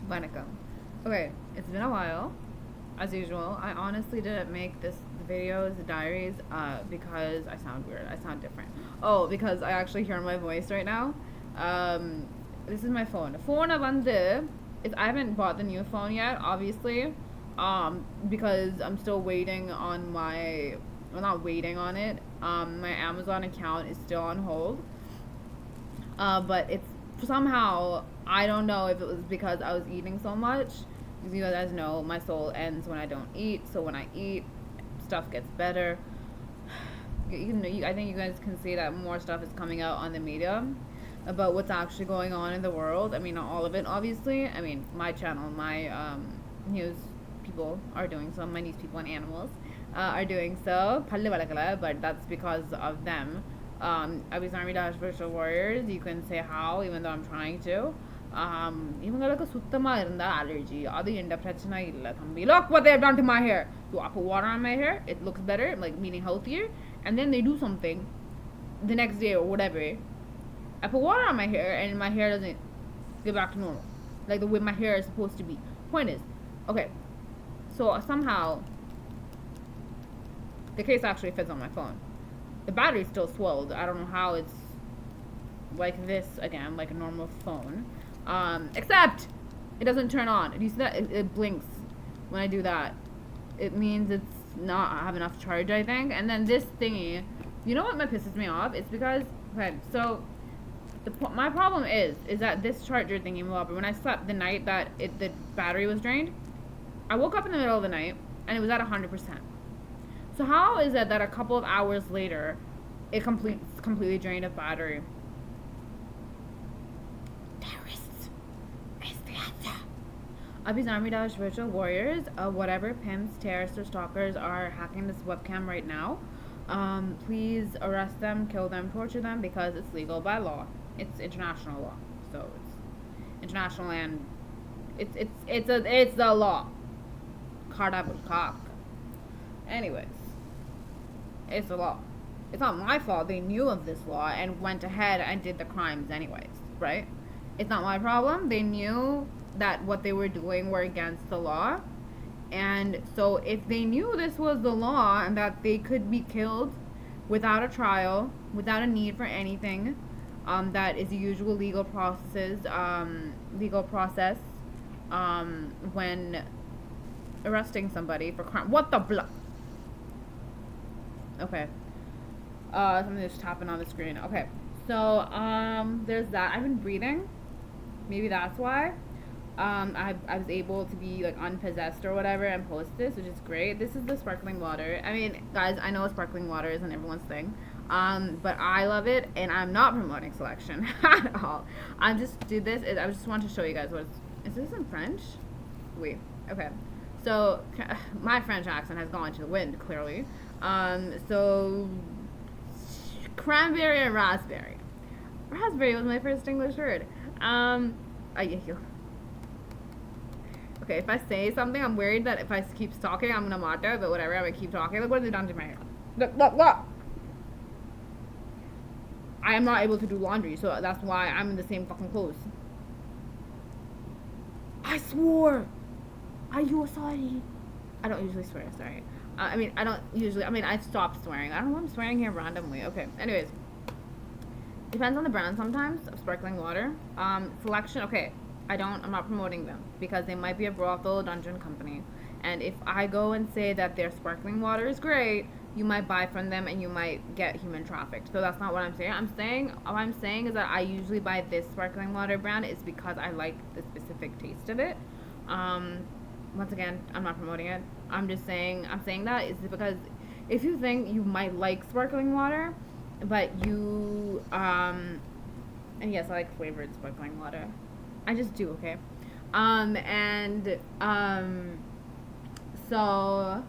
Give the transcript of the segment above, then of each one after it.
Vanakkam. Okay, it's been a while, as usual. I honestly didn't make this videos, diaries, because I sound weird. I sound different. Oh, because I actually hear my voice right now. Um, this is my phone. Phone is I haven't bought the new phone yet, obviously, because I'm still waiting on my. Well, not waiting on it. My Amazon account is still on hold. But it's somehow I don't know if it was because I was eating so much. Because you guys know my soul ends when I don't eat. So when I eat, stuff gets better. I think you guys can see that more stuff is coming out on the media about what's actually going on in the world. I mean, not all of it, obviously. I mean, my channel, my news people are doing so. My news people and animals are doing so. But that's because of them. Abhi's Army Dash Virtual Warriors, you can say how, even though I'm trying to. இவங்களுக்கு சுத்தமா இருந்தா allergy அது எந்த பிரச்சனை இல்ல தம்பி. Look what they've done to my hair. Do I put water on my hair? It looks better, like meaning healthier. And then they do something the next day or whatever. I put water on my hair and my hair doesn't get back to normal, like the way my hair is supposed to be. Point is, okay, so somehow the case actually fits on my phone. The battery's still swelled. I don't know how it's like this again, like a normal phone. Except it doesn't turn on. You see that? It blinks when I do that. It means it's not I have enough charge, I think. And then this thingy, you know what pisses me off? It's because okay, so my problem is that this charger thingy blew up. When I slept the night that the battery was drained, I woke up in the middle of the night and it was at 100%. So how is it that a couple of hours later it completely drained of battery? Terrorists is the answer. Abhi's Army Dash Virtual Warriors, whatever pimps, terrorists, or stalkers are hacking this webcam right now, please arrest them, kill them, torture them because it's legal by law. It's international law, so it's international and it's the law. Cardabul cock. Anyways. It's a law. It's not my fault they knew of this law and went ahead and did the crimes anyways, right? It's not my problem. They knew that what they were doing were against the law. And so if they knew this was the law and that they could be killed without a trial, without a need for anything, that is the usual legal process when arresting somebody for crime. What the blah? Okay. Something just happened on the screen. Okay. So, there's that. I've been breathing. Maybe that's why. I was able to be like unpossessed or whatever and post this, which is great. This is the sparkling water. I mean, guys, I know sparkling water isn't everyone's thing. But I love it and I'm not promoting selection at all. I just did this. I just want to show you guys is this in French? Wait. Okay. So my French accent has gone to the wind, clearly. So cranberry and raspberry. Raspberry was my first English word. Okay, if I say something, I'm worried that if I keep talking, I'm gonna mata, but whatever, I'm gonna keep talking. Look what they done to my hair. Look. I am not able to do laundry, so that's why I'm in the same fucking clothes. I swore! Are you sorry? I don't usually swear, sorry. I stopped swearing. I don't know why I'm swearing here randomly. Okay, anyways. Depends on the brand sometimes of sparkling water. Selection, okay. I'm not promoting them because they might be a brothel dungeon company. And if I go and say that their sparkling water is great, you might buy from them and you might get human trafficked. So that's not what I'm saying. All I'm saying is that I usually buy this sparkling water brand is because I like the specific taste of it. Once again, I'm not promoting it. I'm saying that is because if you think you might like sparkling water, but you, and yes, I like flavored sparkling water. I just do, okay? So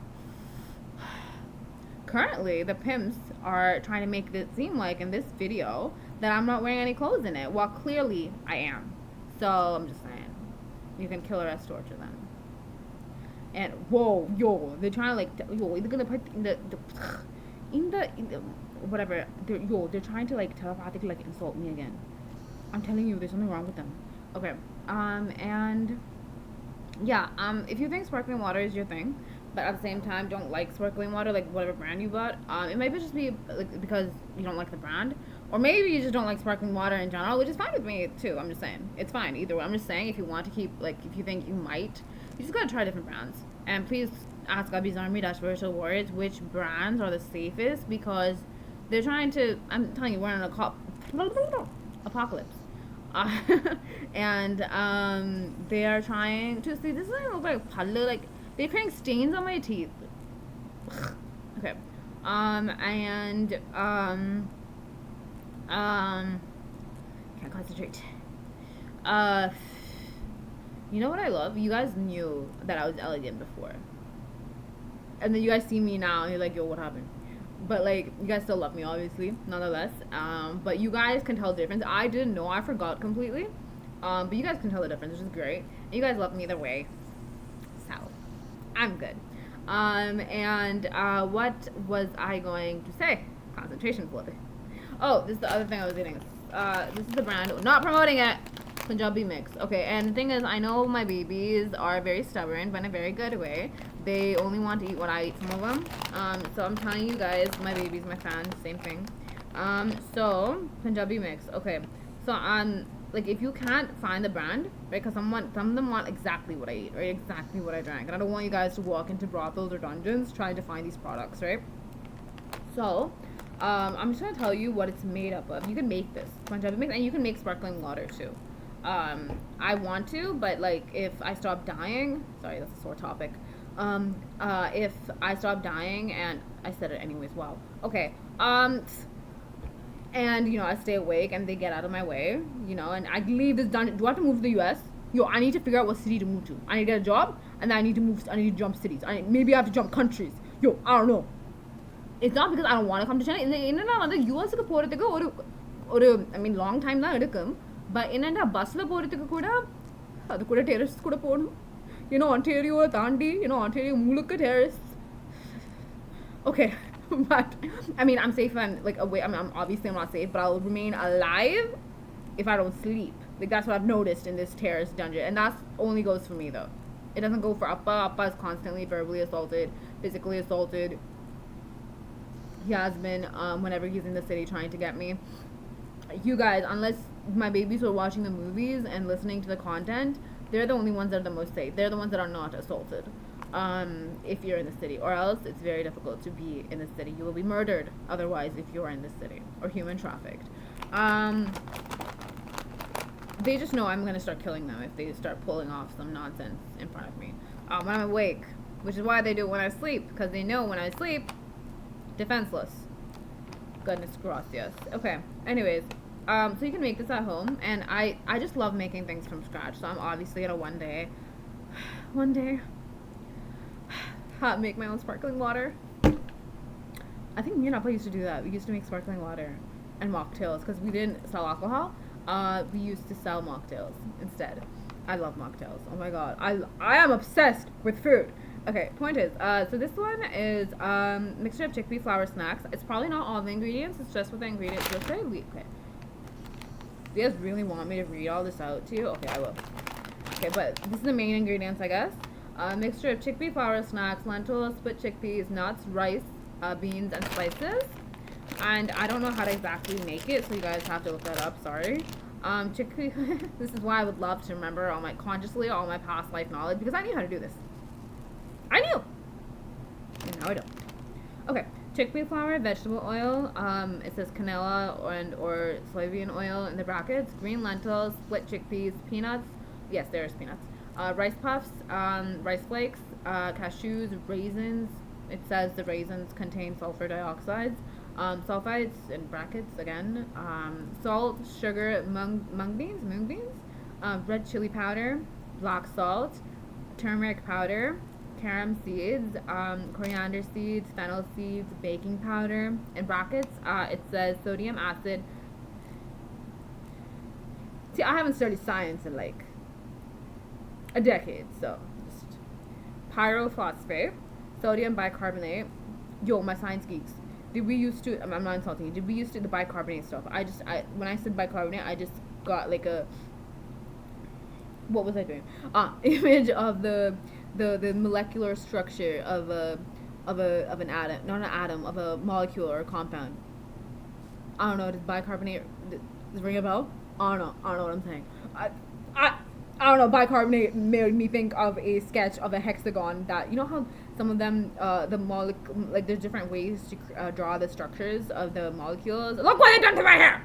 currently the pimps are trying to make it seem like in this video that I'm not wearing any clothes in it, while clearly I am. So I'm just saying, you can kill or else torture them. And they're trying to like they're gonna put in the whatever. They're trying to like telepathically like insult me again. I'm telling you, there's something wrong with them. Okay. And Yeah, if you think sparkling water is your thing, but at the same time don't like sparkling water, like whatever brand you bought, it might just be like because you don't like the brand, or maybe you just don't like sparkling water in general, which is fine with me too. I'm just saying it's fine either way. I'm just saying if you want to keep like if you think you might, you just gotta try different brands. And please ask Abby's Army Dash Virtual Warriors which brands are the safest because they're trying to. I'm telling you, we're in a apocalypse. Uh, and they are trying to see. This doesn't look like pallu. Like they're creating stains on my teeth. Okay. And can't concentrate. You know what I love? You guys knew that I was elegant before, and then you guys see me now, and you're like, "Yo, what happened?" But like you guys still love me obviously nonetheless, but you guys can tell the difference. I didn't know, I forgot completely, but you guys can tell the difference, which is great, and you guys love me either way, so I'm good. And what was I going to say? Concentration flipping. Oh, this is the other thing I was eating. This is the brand, not promoting it, Punjabi mix. Okay, and the thing is, I know my babies are very stubborn, but in a very good way. They only want to eat what I eat, some of them. So I'm telling you guys, my babies, my fans, same thing. So Punjabi mix. Okay, so like if you can't find the brand, right? Because some of them want exactly what I eat, or exactly what I drank, and I don't want you guys to walk into brothels or dungeons trying to find these products, right? So I'm just gonna tell you what it's made up of. You can make this Punjabi mix, and you can make sparkling water too. I want to, but like if I stop dying, sorry, that's a sore topic. If I stop dying, and I said it anyways, wow. Okay. And you know, I stay awake and they get out of my way, you know, and I leave this dungeon. Do I have to move to the US? Yo, I need to figure out what city to move to. I need to get a job, and then I need to jump cities. Maybe I have to jump countries. Yo, I don't know. It's not because I don't want to come to China. In the US க்கு போறதுக்கு ஒரு I mean long time தான் எடுக்கும். But என்னடா பஸ்ல போறதுக்கு கூட அது கூட டெரரிஸ்ட் கூட போகணும். You know, Ontario தாண்டி, you know, Ontario முழுக்க terrorists. Okay, but I mean, I'm safe and like away. I mean, I'm not safe, but I'll remain alive if I don't sleep. Like that's what I've noticed in this terrorist dungeon, and that only goes for me though. It doesn't go for Appa. Appa is constantly verbally assaulted, physically assaulted. He has been whenever he's in the city trying to get me. You guys, unless my babies were watching the movies and listening to the content, they're the only ones that are the most safe. They're the ones that are not assaulted. If you're in the city, or else it's very difficult to be in the city. You will be murdered otherwise if you are in the city, or human trafficked. They just know I'm gonna start killing them if they start pulling off some nonsense in front of me when I'm awake, which is why they do it when I sleep, because they know when I sleep, defenseless. Goodness gracias. Okay, anyways, so you can make this at home, and I just love making things from scratch, so I'm obviously gonna one day make my own sparkling water. I think me and Appa used to do that. We used to make sparkling water and mocktails because we didn't sell alcohol. We used to sell mocktails instead. I love mocktails. Oh my god, I am obsessed with food. Okay, point is, so this one is mixture of chickpea flour snacks. It's probably not all the ingredients. It's just what the ingredients just say. Okay. Do you guys really want me to read all this out to you? Okay, I will. Okay, but this is the main ingredients, I guess. Mixture of chickpea flour snacks, lentils, split chickpeas, nuts, rice, beans, and spices. And I don't know how to exactly make it, so you guys have to look that up. Sorry. Chickpea. This is why I would love to remember all my past life knowledge, because I knew how to do this. I knew. And now I don't. Okay. Chickpea flour, vegetable oil. It says canola or soybean oil in the brackets. Green lentils, split chickpeas, peanuts. Yes, there's peanuts. Rice puffs, rice flakes, cashews, raisins. It says the raisins contain sulfur dioxides. Sulfites in brackets again. Salt, sugar, mung beans, red chili powder, black salt, turmeric powder, carom seeds, coriander seeds, fennel seeds, baking powder. In brackets, it says sodium acid. See, I haven't studied science in like a decade, so just pyrophosphate, sodium bicarbonate. Yo, my science geeks. Did we used to? I'm not insulting you. Did we used to the bicarbonate stuff? When I said bicarbonate, I just got like a what was I doing? Image of the molecular structure of an atom, not an atom, of a molecule or a compound. I don't know. Does bicarbonate ring a bell? I don't know what I'm saying. I I don't know. Bicarbonate made me think of a sketch of a hexagon. That, you know how some of them the molecule, like, there's different ways to draw the structures of the molecules. Look what they done to my hair.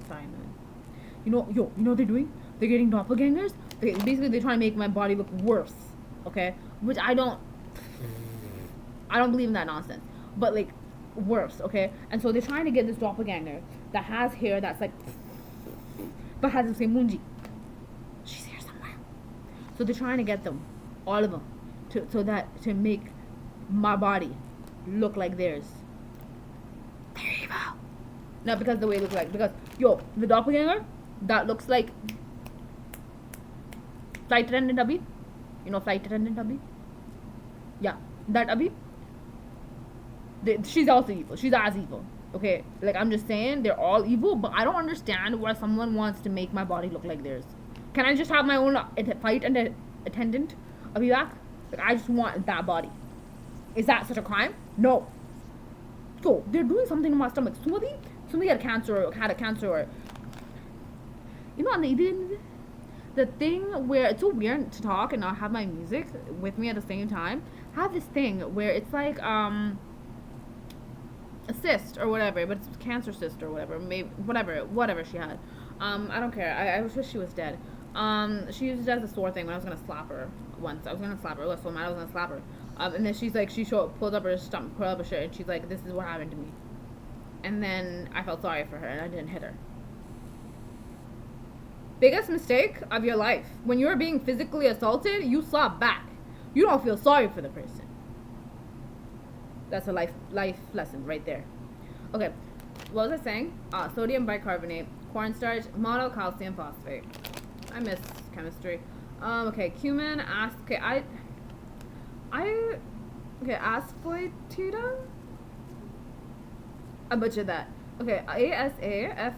Sorry, man. You know what they're doing? They're getting doppelgangers. Basically, they're trying to make my body look worse. Okay, which I don't believe in that nonsense. But like, worse. Okay, and so they're trying to get this doppelganger that has hair that's like, but has the same munji. She's here somewhere. So they're trying to get them, all of them, to make my body look like theirs. They're evil. Not because the way it looks like, because the doppelganger that looks like flight attendant Abhi. You know flight attendant Abhi? Yeah, that Abhi. She's also evil. She's as evil. Okay, like, I'm just saying, they're all evil, but I don't understand why someone wants to make my body look like theirs. Can I just have my own flight attendant Abhi back? Like, I just want that body. Is that such a crime? No. So they're doing something to my stomach. Somebody had a cancer, or you know, the thing where it's so weird to talk and not have my music with me at the same time. Have this thing where it's like a cyst or whatever, but it's cancer cyst or whatever, maybe whatever she had. I don't care. I wish she was dead. She used it as a sore thing when I was gonna slap her once. I was gonna slap her. I was so mad I was gonna slap her. And then she's like, pulled up her stomach, pulled up her shirt, and she's like, "This is what happened to me." And then I felt sorry for her, and I didn't hit her. Biggest mistake of your life. When you're being physically assaulted, you slap back. You don't feel sorry for the person. That's a life lesson right there. Okay, what was I saying? Sodium bicarbonate, cornstarch, monocalcium phosphate. I miss chemistry. Okay, cumin, asafoetida? I butchered that. Okay, asafoetida.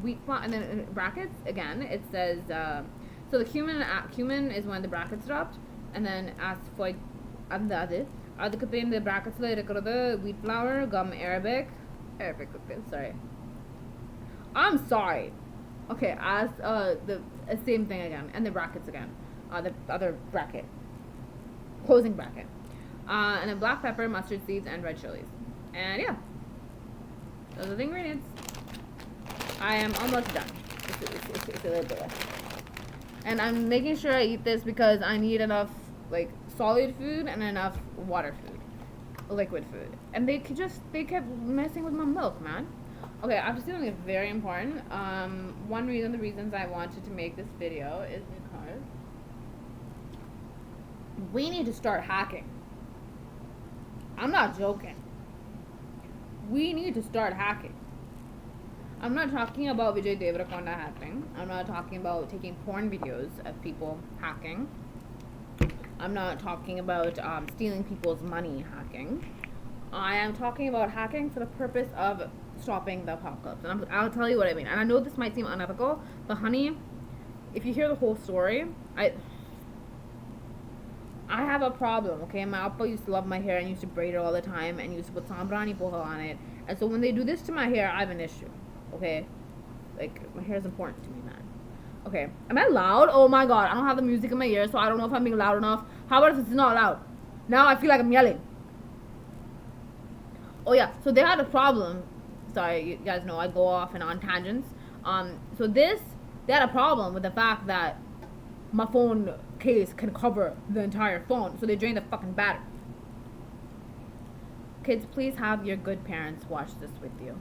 Wheat flour, and then in brackets again it says so the cumin is when the brackets dropped, and then asafoetida அது contain the brackets la irukkiradhu wheat flour, gum Arabic, okay, sorry. I'm sorry. Okay, as the same thing again, and the brackets again, the other bracket, closing bracket, and then black pepper, mustard seeds, and red chilies, and yeah, those are the ingredients. I am almost done. It's a little bit left, and I'm making sure I eat this because I need enough like solid food and enough water food, liquid food, and they kept messing with my milk, man. Okay, I have to say something very important. One of the reasons I wanted to make this video is because we need to start hacking. I'm not joking. We need to start hacking. I'm not talking about Vijay Deverakonda hacking. I'm not talking about taking porn videos of people hacking. I'm not talking about stealing people's money hacking. I am talking about hacking for the purpose of stopping the apocalypse. And I'll tell you what I mean. And I know this might seem unethical, but honey, if you hear the whole story, I have a problem, okay? My Appa used to love my hair and used to braid it all the time and used to put sambrani poha on it. And so when they do this to my hair, I have an issue, okay? Like, my hair is important to me, man. Okay, am I loud? Oh my god, I don't have the music in my ear, so I don't know if I'm being loud enough. How about if it's not loud? Now I feel like I'm yelling. Oh yeah, so they had a problem. Sorry, you guys know I go off and on tangents. So they had a problem with the fact that my phone case can cover the entire phone, so they drained the fucking battery. Kids, please have your good parents watch this with you.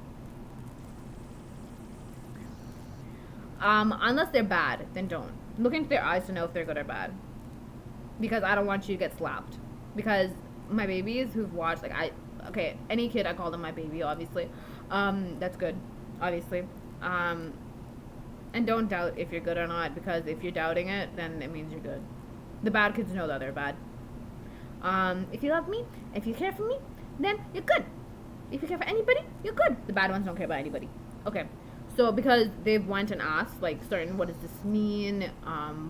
Unless they're bad, then don't. Look into their eyes to know if they're good or bad. Because I don't want you to get slapped. Because my babies who've watched, like, any kid, I call them my baby, obviously. That's good, obviously. And don't doubt if you're good or not, because if you're doubting it, then it means you're good. The bad kids know that they're bad. If you love me, if you care for me, then you're good. If you care for anybody, you're good. The bad ones don't care about anybody. Okay. So because they've went and asked, like, certain, what does this mean?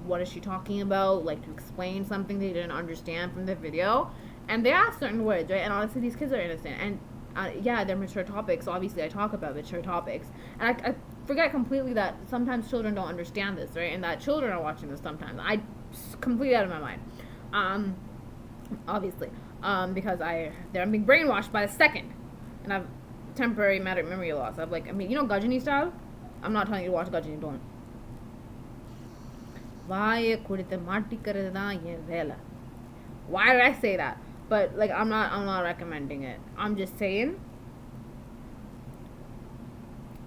What is she talking about? Like, to explain something they didn't understand from the video. And they asked certain words, right? And honestly, these kids are innocent. And yeah, they're mature topics. So obviously, I talk about mature topics. And I forget completely that sometimes children don't understand this, right? And that children are watching this sometimes. Completely out of my mind. Obviously. Because I'm being brainwashed by the second. And I've temporary memory loss. I'm like, you know Gajini style? I'm not telling you to watch Gajini, don't. Why did I say that? But like I'm not recommending it. I'm just saying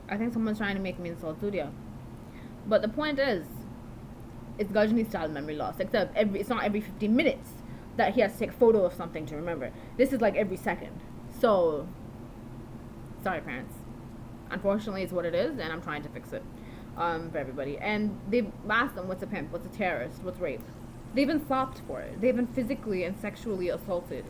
I think someone's trying to make me insult Surya. But the point is, it's Gajini style memory loss. Except it's not every 15 minutes that he has to take a photo of something to remember. This is like every second. So sorry, parents. Unfortunately, it's what it is, and I'm trying to fix it for everybody. And they've asked them, what's a pimp? What's a terrorist? What's rape? They've been slapped for it. They've been physically and sexually assaulted.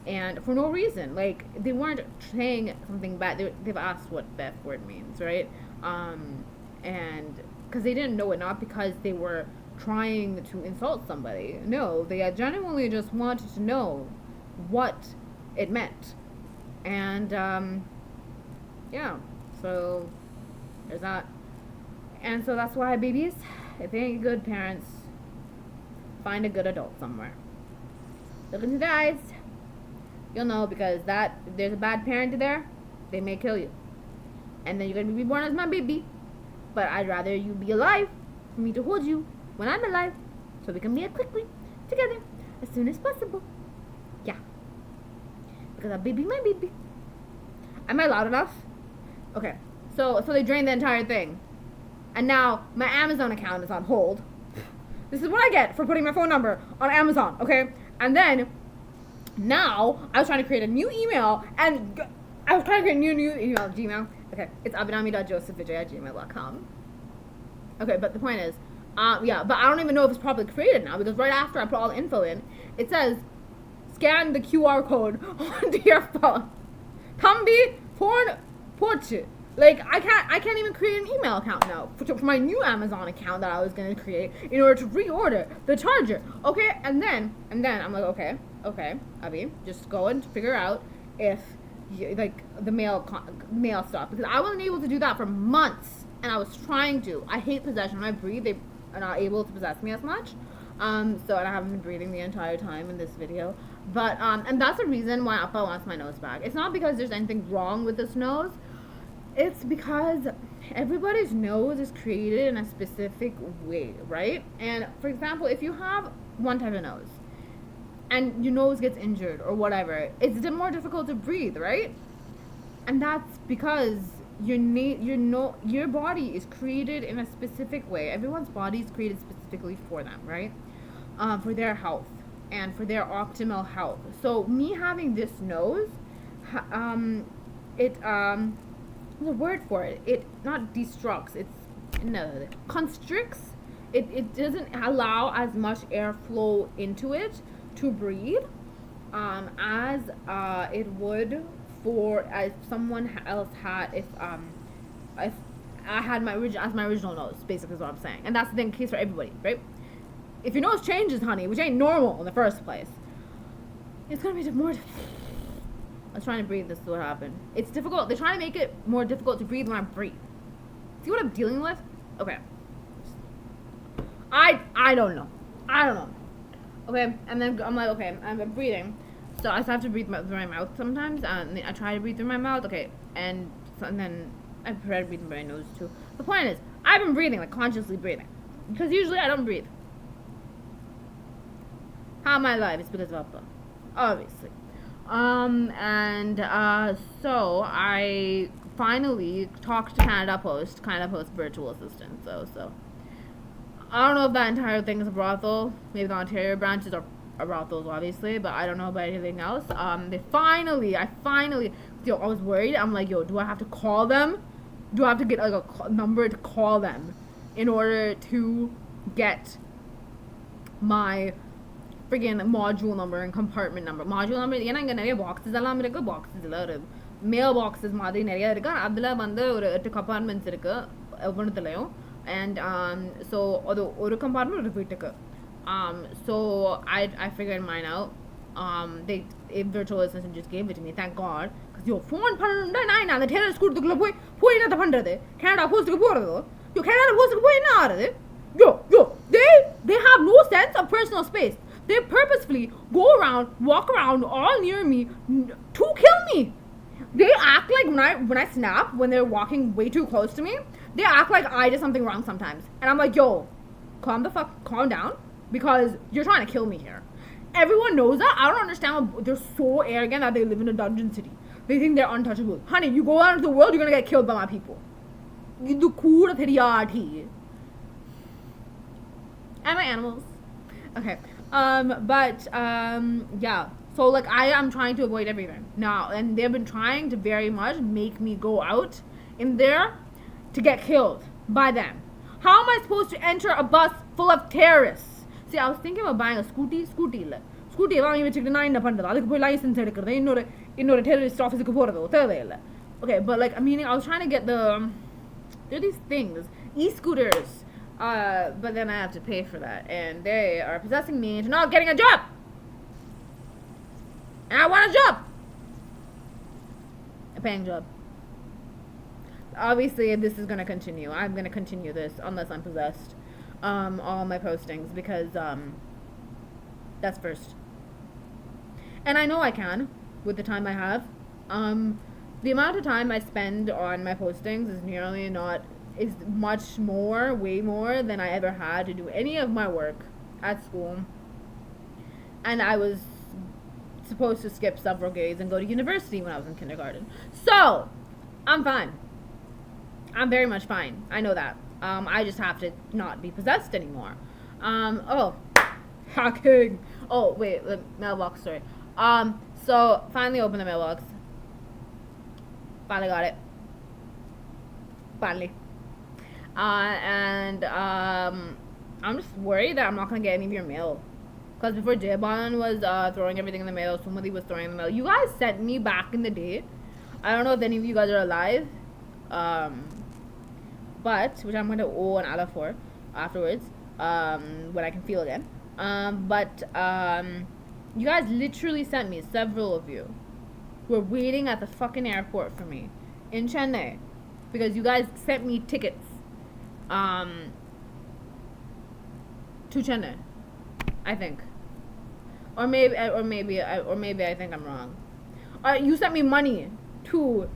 And for no reason. Like, they weren't saying something bad. They've asked what the F word means, right? And because they didn't know it, not because they were trying to insult somebody. No, they genuinely just wanted to know what it meant. And, yeah, so there's that. And so that's why, babies, if they ain't good parents, find a good adult somewhere. Look into their eyes. You'll know, because if there's a bad parent there, they may kill you. And then you're going to be born as my baby. But I'd rather you be alive for me to hold you when I'm alive, so we can be quickly together as soon as possible. Yeah. Because a baby, my baby. Am I loud enough? Okay. So they drained the entire thing. And now my Amazon account is on hold. This is what I get for putting my phone number on Amazon, okay? And then, now, I was trying to create a new email, and I was trying to create a new email, Gmail. Okay, it's abinami.josephvijay@gmail.com. Okay, but the point is, yeah, but I don't even know if it's properly created now, because right after I put all the info in, it says, scan the QR code onto your phone. Tambi porn porch. Like, I can't even create an email account now for my new Amazon account that I was going to create in order to reorder the charger. Okay, and then I'm like, okay, Abby, just go and figure out if, like, the mail stuff. Because I wasn't able to do that for months, and I was trying to. I hate possession. When I breathe, they are not able to possess me as much. So, and I haven't been breathing the entire time in this video. But, and that's the reason why Appa wants my nose back. It's not because there's anything wrong with this nose. It's because everybody's nose is created in a specific way, right? And for example, if you have one type of nose and your nose gets injured or whatever, it's more difficult to breathe, right? And that's because your body is created in a specific way. Everyone's body is created specifically for them, right? For their health and for their optimal health. So me having this nose, there's a word for it. It not destructs. Constricts. It doesn't allow as much airflow into it to breathe, as it would as someone else had if I had my original nose. Basically, is what I'm saying, and that's the case for everybody, right? If your nose changes, honey, which ain't normal in the first place, it's gonna be more. I was trying to breathe. This is what happened. It's difficult. They're trying to make it more difficult to breathe when I breathe. See what I'm dealing with? Okay. I don't know. Okay, and then I'm like, okay, I'm breathing. So I have to breathe through my mouth sometimes. And I try to breathe through my mouth. Okay, and then I try to breathe through my nose too. The point is, I've been breathing, like consciously breathing, because usually I don't breathe. How am I alive? It's because of Appa, obviously. So I finally talked to Canada Post virtual assistant. So I don't know if that entire thing is a brothel. Maybe the Ontario branches are brothels, obviously, but I don't know about anything else. I finally, I was worried. I'm like, do I have to call them? Do I have to get like a number to call them in order to get my friggin' module number and compartment number? Module number, ஏன்னா இங்க நிறைய boxes எல்லாம் இருக்கு, boxes எல்லாம் இருக்கு, mail boxes மாதிரி நிறைய இருக்கு. அதுல வந்து ஒரு 8 compartments இருக்கு. and so ஒரு compartment ஒரு வீட்டுக்கு. So I figured mine out. They virtual assistant just gave it to me, thank God, because your phone பண்ணனும்டா நான் அந்த டெரரிஸ்ட் கூட்டத்துக்குள்ள போய் என்ன பண்றது? கனடா போஸ்ட்க்கு போறதோ? யோ கனடா போஸ்ட்க்கு போய் என்ன ஆறது? Yo, they have no sense of personal space. They purposefully walk around all near me to kill me. They act like when I snap, when they're walking way too close to me, they act like I did something wrong sometimes. And I'm like, yo, calm down, because you're trying to kill me here. Everyone knows that. I don't understand why they're so arrogant that they live in a dungeon city. They think they're untouchable. Honey, you go out into the world, you're gonna get killed by my people. You do cool and my animals. Okay. Yeah. So like I am trying to avoid everything now, and they've been trying to very much make me go out in there to get killed by them. How am I supposed to enter a bus full of terrorists? See, I was thinking about buying a scooty illa. Scooty vaangi vechikku na enna pandradhu adukku poi license edukradhu innoru terrorist office ku poradhu thevilla. Okay, but like I mean I was trying to get there are these things, e-scooters, but then I have to pay for that, and they are possessing me into not getting a job. And I want a job, a paying job. Obviously this is going to continue. I'm going to continue this unless I'm possessed, all my postings, because that's first, and I know I can with the time I have. The amount of time I spend on my postings is much more, way more than I ever had to do any of my work at school, and I was supposed to skip several grades and go to university when I was in kindergarten. So I'm fine. I'm very much fine. I know that. I just have to not be possessed anymore. Hacking. Oh wait, the mailbox story. So finally opened the mailbox. Finally got it. Finally. And I'm just worried that I'm not gonna get any of your mail. Because before Jayban was throwing everything in the mail, somebody was throwing in the mail. You guys sent me back in the day. I don't know if any of you guys are alive. But, which I'm going to owe an Allah for afterwards, when I can feel again. You guys literally sent me, several of you, were waiting at the fucking airport for me in Chennai. Because you guys sent me tickets to Chennai, I think. Or maybe I think I'm wrong. You sent me money to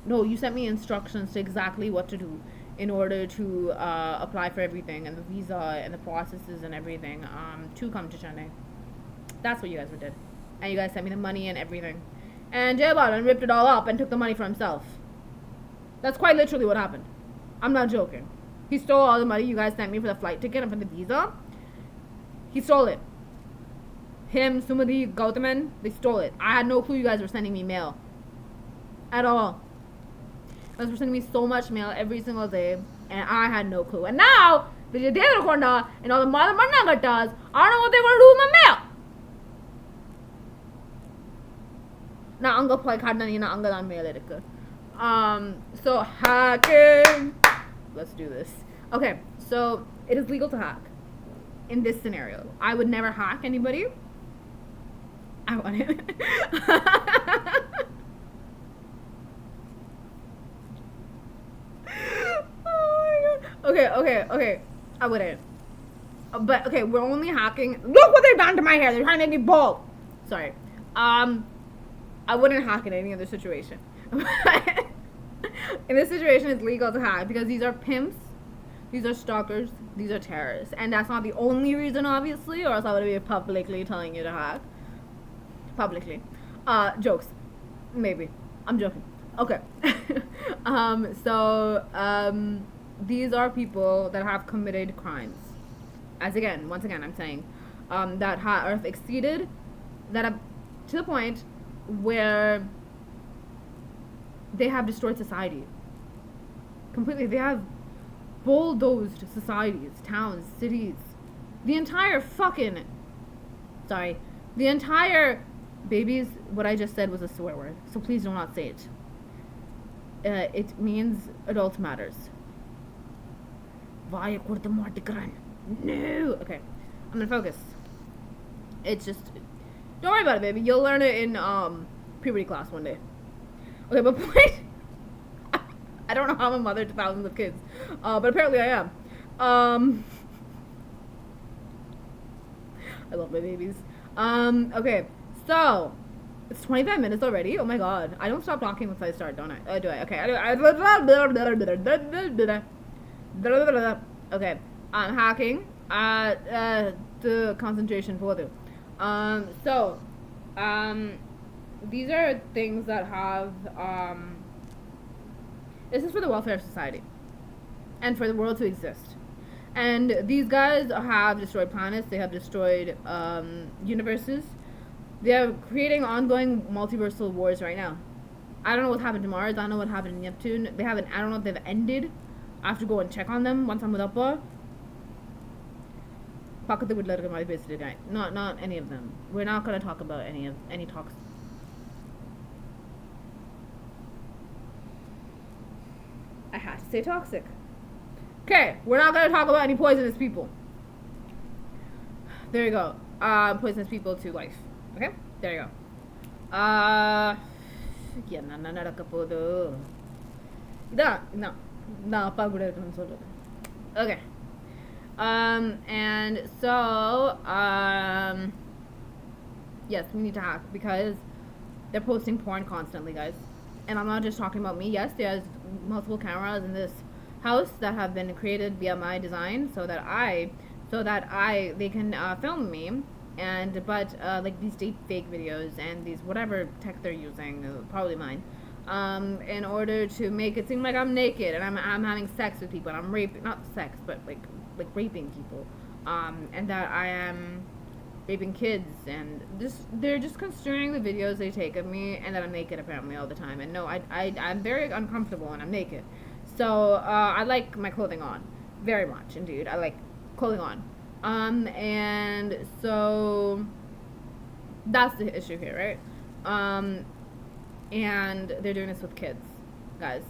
no, you sent me instructions to exactly what to do in order to apply for everything, and the visa and the processes and everything, to come to Chennai. That's what you guys did. And you guys sent me the money and everything. And Jay Balan ripped it all up and took the money for himself. That's quite literally what happened. I'm not joking. He stole all the money you guys sent me for the flight ticket and for the visa. He stole it. Him, Sumati, Gautaman, they stole it. I had no clue you guys were sending me mail. At all. You guys were sending me so much mail every single day, and I had no clue. And now, Vijay Devarakonda and all the mother Mannagattas, I don't know what they're going to do with my mail. Now, Anga Poi Kadani na Anga dan mail edukku. So hacking. Let's do this. Okay, so it is legal to hack in this scenario. I would never hack anybody. I want it. Okay. I wouldn't. But okay, we're only hacking. Look what they've done to my hair. They're trying to make me bald. Sorry. I wouldn't hack in any other situation. In this situation, it's legal to hack because these are pimps, these are stalkers, these are terrorists, and that's not the only reason, obviously, or else I would be publicly telling you to hack. Publicly. Jokes. Maybe. I'm joking. Okay. These are people that have committed crimes. Once again, I'm saying, that have exceeded, that have, to the point where they have destroyed society. Completely. They have bulldozed societies, towns, cities. The entire babies, what I just said was a swear word, so please do not say it. it means adult matters. Vaya corta martigran. No. Okay, I'm gonna focus. It's just, don't worry about it, baby. You'll learn it in puberty class one day. Okay, but point. I don't know how I'm a mother to thousands of kids, but apparently I am. I love my babies. Okay, so it's 25 minutes already. Oh my god, I don't stop talking once I start, don't I? Do I? Okay, okay, I'm hacking the concentration for you. These are things that have this is for the welfare of society and for the world to exist. And these guys have destroyed planets. They have destroyed universes. They are creating ongoing multiversal wars right now. I don't know what happened to Mars. I don't know what happened in Neptune. They haven't. I don't know if they've ended. I have to go and check on them once I'm with Appa. Pakate would let my base today. Not any of them. We're not gonna talk about any talks. I had to say toxic. Okay, we're not gonna talk about any poisonous people. There you go. Poisonous people to life. Okay, there you go. Okay. And so, yes, we need to hack because they're posting porn constantly, guys. And I'm not just talking about me. Yes, there's multiple cameras in this house that have been created via my design so that they can film me, and like these deep fake videos and these whatever tech they're using, probably mine, in order to make it seem like I'm naked and I'm having sex with people and I'm raping, not sex, but like raping people, and that I am raping kids, and they're just construing the videos they take of me and that I'm naked apparently all the time. And no, I'm very uncomfortable and I'm naked. So I like my clothing on very much indeed. I like clothing on. And so that's the issue here, right? And they're doing this with kids, guys.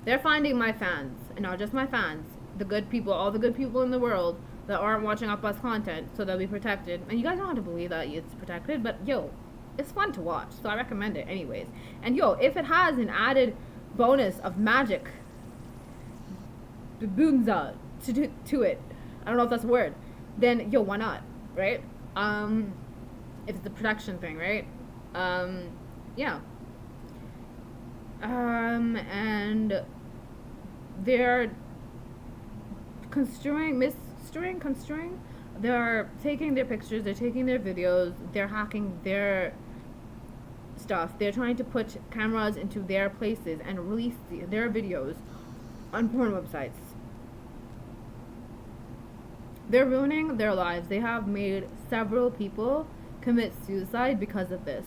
They're finding my fans, and not just my fans, the good people, all the good people in the world that aren't watching Appa's content, so they'll be protected. And you guys don't have to believe that it's protected, but yo, it's fun to watch, so I recommend it anyways. And yo, if it has an added bonus of magic, boonza to it, I don't know if that's a word, then yo, why not, right? If it's the protection thing, right? Yeah. And they're construing, they're taking their pictures, they're taking their videos, they're hacking their stuff, they're trying to put cameras into their places and release their videos on porn websites. They're ruining their lives. They have made several people commit suicide because of this.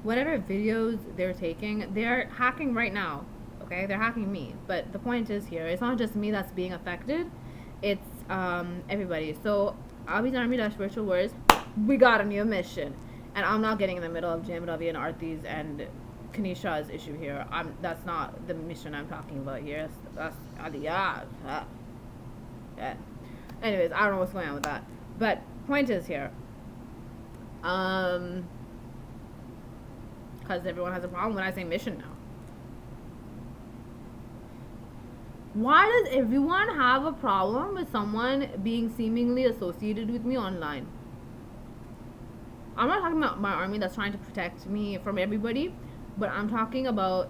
Whatever videos they're taking, they're hacking right now. Okay, they're hacking me. But the point is here, it's not just me that's being affected. It's everybody. So Abhi's Army Dash Virtual Wars, we got a new mission. And I'm not getting in the middle of Jam Ravi and Arti's and Kanisha's issue here. That's not the mission I'm talking about here. That's yeah. Anyways, I don't know what's going on with that. But point is here, because everyone has a problem when I say mission now. Why does everyone have a problem with someone being seemingly associated with me online? I'm not talking about my army that's trying to protect me from everybody, but I'm talking about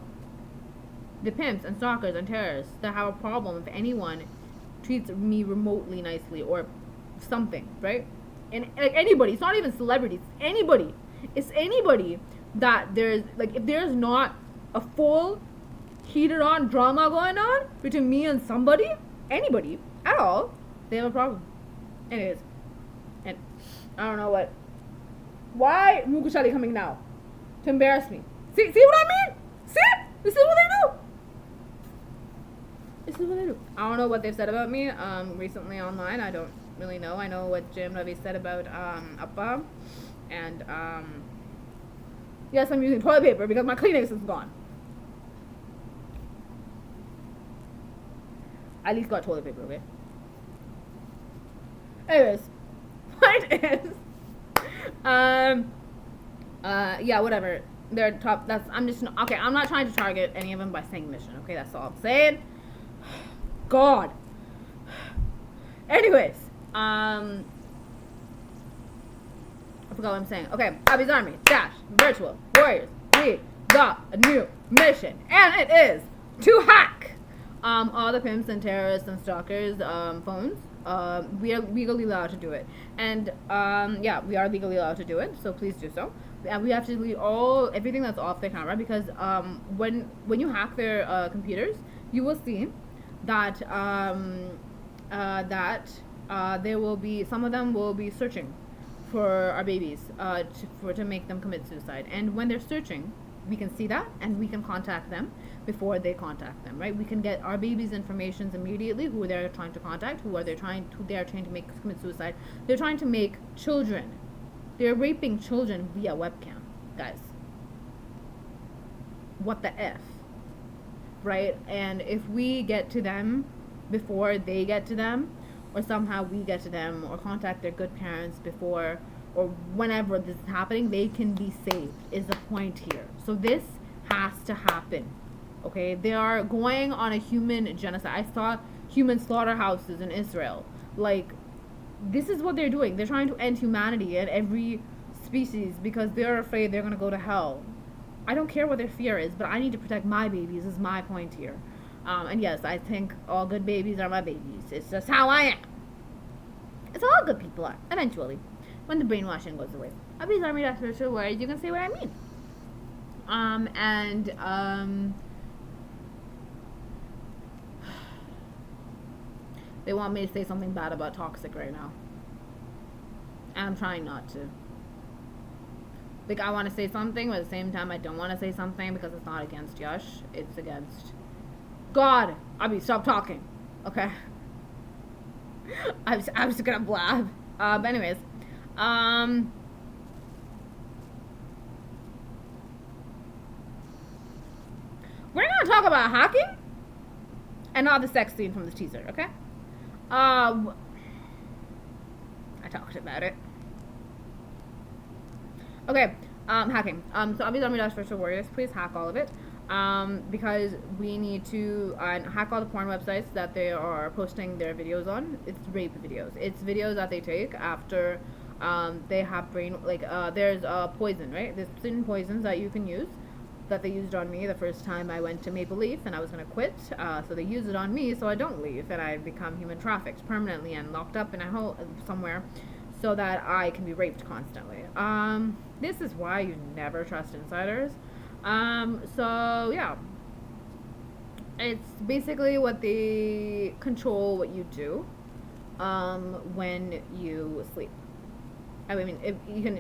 the pimps and stalkers and terrorists that have a problem if anyone treats me remotely nicely or something, right? And like anybody, it's not even celebrities, anybody. It's anybody that there's like, if there's not a full heated on drama going on between me and somebody, anybody at all, they have a problem. Anyways, and I don't know what. Why Mukushali coming now? To embarrass me. See what I mean? See? This is what they do. This is what they do. I don't know what they've said about me recently online. I don't really know. I know what Jim Ravi said about Appa. And yes, I'm using toilet paper because my Kleenex is gone. At least got toilet paper, okay? Anyways, point is, yeah, whatever. They're top. I'm just okay. I'm not trying to target any of them by saying mission. Okay, that's all I'm saying. God. Anyways, I forgot what I'm saying. Okay, Abby's Army -- Virtual Warriors. We got a new mission, and it is to hack all the pimps and terrorists and stalkers phones. We are legally allowed to do it, and yeah, we are legally allowed to do it. So please do so. And we have to delete everything that's off their camera, because when you hack their computers, you will see that there will be some of them will be searching for our babies to make them commit suicide. And when they're searching, we can see that, and we can contact them before they contact them, right? We can get our babies' information immediately, who they're trying to contact, who they are trying to make commit suicide. They're trying to make children. They're raping children via webcam, guys. What the F? Right? And if we get to them before they get to them, or somehow we get to them, or contact their good parents before, or whenever this is happening, they can be saved, is the point here. So this has to happen. Okay? They are going on a human genocide. I saw human slaughterhouses in Israel. Like, this is what they're doing. They're trying to end humanity and every species because they're afraid they're going to go to hell. I don't care what their fear is, but I need to protect my babies, is my point here. And yes, I think all good babies are my babies. It's just how I am. It's all good people are, eventually, when the brainwashing goes away. Abby's Army -- Virtual Warriors, you can say what I mean. They want me to say something bad about toxic right now. I'm trying not to. Like, I want to say something, but at the same time, I don't want to say something because it's not against Yash. It's against God. Abby, stop talking. Okay? I'm just gonna blab. But anyways. We're gonna talk about hacking and not the sex scene from the teaser, okay? I talked about it. Okay, hacking. So Abby's Army -- Virtual Warriors, please hack all of it. Because we need to hack all the porn websites that they are posting their videos on. It's rape videos. It's videos that they take after they have there's poison, right? There's certain poisons that you can use that they used on me the first time I went to Maple Leaf and I was going to quit. So they used it on me so I don't leave and I become human trafficked permanently and locked up in a hole somewhere so that I can be raped constantly. This is why you never trust insiders. So yeah, it's basically what they control what you do when you sleep. I mean, if you can,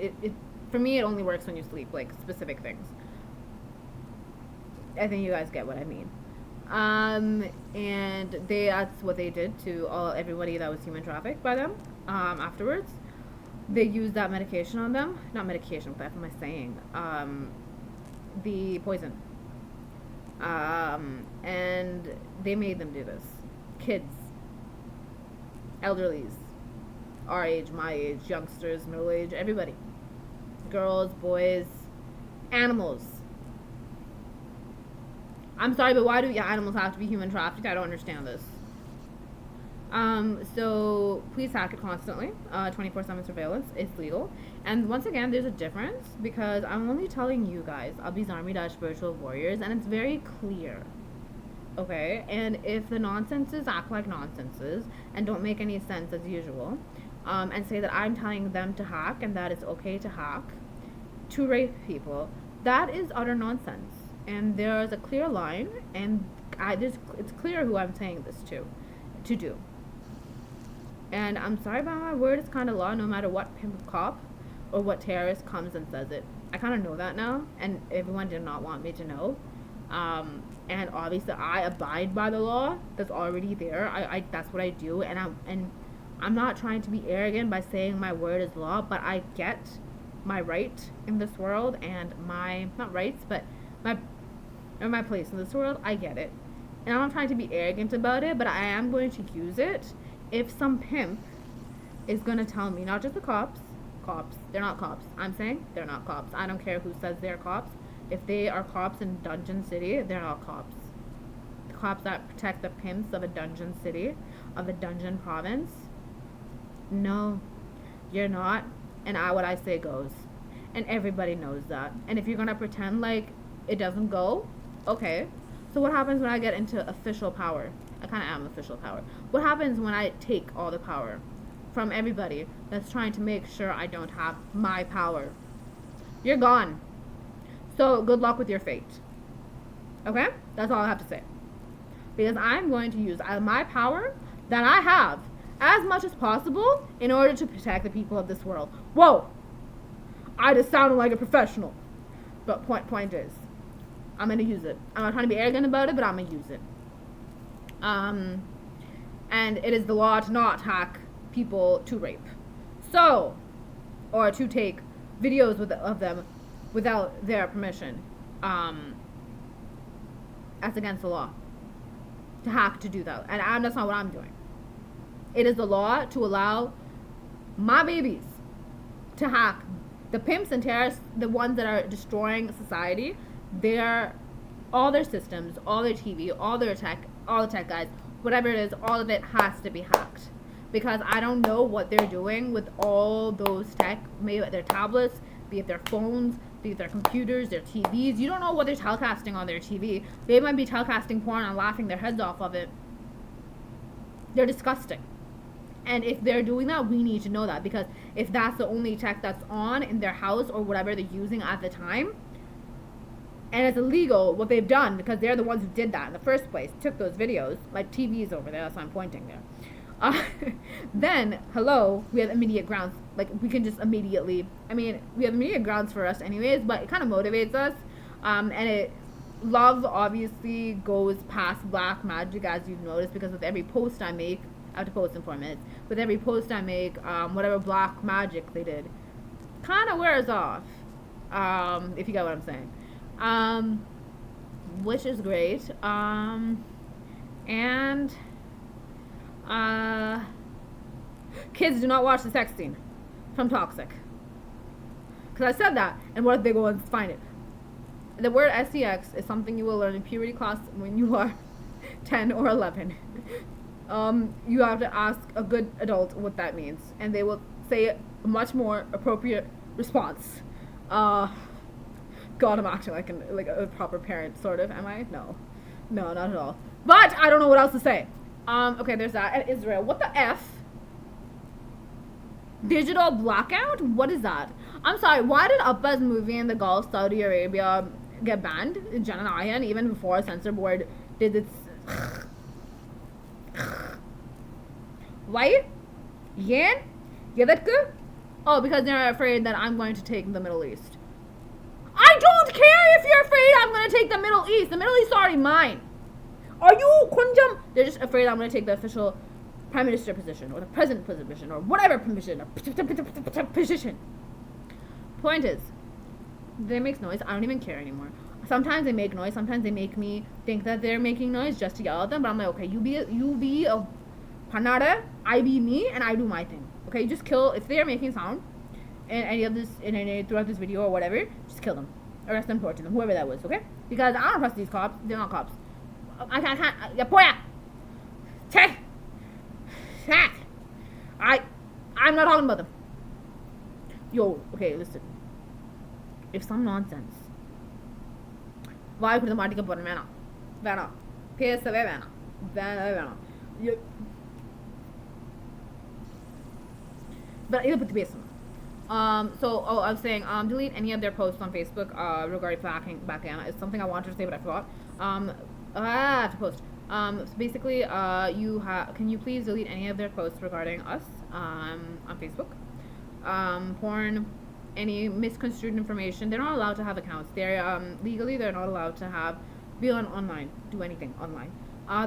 for me, it only works when you sleep, like specific things. I think you guys get what I mean. And that's what they did to everybody that was human trafficked by them. Afterwards, they used that medication on them. Not medication, what the F am I saying? The poison. And they made them do this. Kids, elderlies, our age, my age, youngsters, middle age, everybody. Girls, boys, animals. I'm sorry, but why do animals have to be human trafficked? I don't understand this. So please hack it constantly. 24/7 surveillance is legal. And once again, there's a difference because I'm only telling you guys Abby's Army -- Virtual Warriors, and it's very clear. Okay? And if the nonsenses act like nonsenses and don't make any sense as usual, and say that I'm telling them to hack and that it's okay to hack to rape people, that is utter nonsense. And there's a clear line, and it's clear who I'm saying this to do. And I'm sorry about my word, it's kind of law no matter what pimp cop or what terrorist comes and says it. I kind of know that now, and everyone did not want me to know. And obviously I abide by the law that's already there. I that's what I do, and I'm not trying to be arrogant by saying my word is law, but I get my right in this world and my, not rights, but my place in this world. I get it. and I'm not trying to be arrogant about it, but I am going to use it if some pimp is going to tell me, not just the cops, they're not cops. I'm saying they're not cops. I don't care who says they're cops. If they are cops in Dungeon City, they're not cops. The cops that protect the pimps of a dungeon city, of a dungeon province, no, you're not. And what I say goes. And everybody knows that. And if you're going to pretend like it doesn't go, okay. So what happens when I get into official power? I kind of am official power. What happens when I take all the power from everybody that's trying to make sure I don't have my power? You're gone. So good luck with your fate. Okay? That's all I have to say. Because I'm going to use my power that I have as much as possible in order to protect the people of this world. Whoa! I just sounded like a professional. But point is, I'm going to use it. I'm not trying to be arrogant about it, but I'm going to use it. And it is the law to not hack people to rape. So, or to take videos of them without their permission. That's against the law. To hack to do that. And that's not what I'm doing. It is the law to allow my babies to hack the pimps and terrorists, the ones that are destroying society, all their systems, all their TV, all their tech, all the tech guys, whatever it is, all of it has to be hacked. Because I don't know what they're doing with all those tech, maybe their tablets, be it their phones, be it their computers, their TVs. You don't know what they're telecasting on their TV. They might be telecasting porn and laughing their heads off of it. They're disgusting. And if they're doing that, we need to know that. Because if that's the only tech that's on in their house or whatever they're using at the time, and it's illegal what they've done, because they're the ones who did that in the first place, took those videos, like TV's over there, that's why I'm pointing there. Then, hello, we have immediate grounds. Like, we can just immediately, we have immediate grounds for us anyways, but it kind of motivates us. And love obviously goes past black magic, as you've noticed, because with every post I make, I have to post in 4 minutes. With every post I make, whatever black magic they did kind of wears off, if you get what I'm saying. Which is great. And kids do not watch the sex scene from Toxic. Because I said that, and what if they go and find it? The word sex is something you will learn in puberty class when you are 10 or 11. You have to ask a good adult what that means, and they will say a much more appropriate response. God, I'm acting like a proper parent, sort of. Am I? No, not at all. But I don't know what else to say. Okay, there's that. And Israel, what the F? Digital blackout? What is that? I'm sorry, why did Appa's movie in the Gulf, Saudi Arabia, get banned? Jananayan, even before censor board did its... Why? Yen? Yedetku? Oh, because they're afraid that I'm going to take the Middle East. I don't care if you're afraid I'm going to take the Middle East. The Middle East is already mine. Are you kunjam? They're just afraid I'm going to take the official prime minister position or the president position or whatever position or position. Point is, they make noise. I don't even care anymore. Sometimes they make noise. Sometimes they make me think that they're making noise just to yell at them. But I'm like, okay, you be a panada, I be me, and I do my thing. Okay, just kill if they're making sound in any of this throughout this video or whatever. Just kill them, arrest them, torture them, whoever that was. Okay, because I don't trust these cops. They're not cops. I can't. Yapoya. Check. I'm not talking about them. Yo, okay, listen. If some nonsense. Why could the Martica put Vana? Vana. PSV Vana. But it'll put the base on. I was saying, delete any of their posts on Facebook regarding backgammon. It's something I wanted to say, but I forgot. I have to post. So basically, can you please delete any of their posts regarding us on Facebook? Porn, any misconstrued information. They're not allowed to have accounts. They're legally they're not allowed to be online, do anything online.